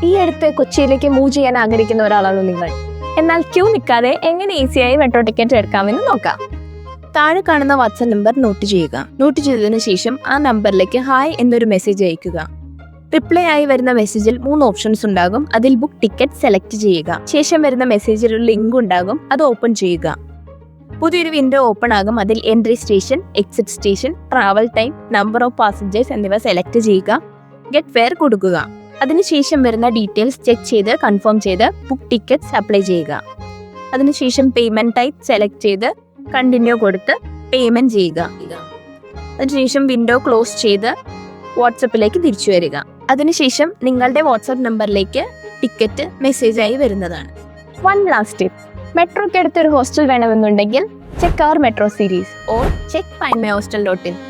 ഈ അടുത്ത് കൊച്ചിയിലേക്ക് മൂവ് ചെയ്യാൻ ആഗ്രഹിക്കുന്ന ഒരാളാണോ നിങ്ങൾ? എന്നാൽ ക്യൂ നിൽക്കാതെ എങ്ങനെ ഈസിയായി മെട്രോ ടിക്കറ്റ് എടുക്കാമെന്ന് നോക്കാം. താഴെ കാണുന്ന വാട്സ്ആപ്പ് നമ്പർ നോട്ട് ചെയ്യുക. നോട്ട് ചെയ്തതിനു ശേഷം ആ നമ്പറിലേക്ക് ഹായ് എന്നൊരു മെസ്സേജ് അയക്കുക. റിപ്ലൈ ആയി വരുന്ന മെസ്സേജിൽ 3 ഓപ്ഷൻസ് ഉണ്ടാകും. അതിൽ ബുക്ക് ടിക്കറ്റ് സെലക്ട് ചെയ്യുക. ശേഷം വരുന്ന മെസ്സേജിൽ ഒരു ലിങ്ക് ഉണ്ടാകും. അത് ഓപ്പൺ ചെയ്യുക. പുതിയൊരു വിൻഡോ ഓപ്പൺ ആകും. അതിൽ entry station, exit station, travel time, number of passengers എന്നിവ സെലക്ട് ചെയ്യുക. ഗെറ്റ് ഫെയർ കൊടുക്കുക. അതിനുശേഷം വരുന്ന ഡീറ്റെയിൽസ് ചെക്ക് ചെയ്ത് കൺഫേം ചെയ്ത് ബുക്ക് ടിക്കറ്റ്സ് അപ്ലൈ ചെയ്യുക. അതിനുശേഷം പേയ്മെന്റ് ടൈപ്പ് സെലക്ട് ചെയ്ത് കണ്ടിന്യൂ കൊടുത്ത് പേയ്മെന്റ് ചെയ്യുക. അതിനുശേഷം വിൻഡോ ക്ലോസ് ചെയ്ത് വാട്സപ്പിലേക്ക് തിരിച്ചു വരിക. അതിനുശേഷം നിങ്ങളുടെ വാട്സാപ്പ് നമ്പറിലേക്ക് ടിക്കറ്റ് മെസ്സേജായി വരുന്നതാണ്. One last tip. മെട്രോയ്ക്ക് അടുത്തൊരു ഹോസ്റ്റൽ വേണമെന്നുണ്ടെങ്കിൽ check our metro series or check find my hostel.in.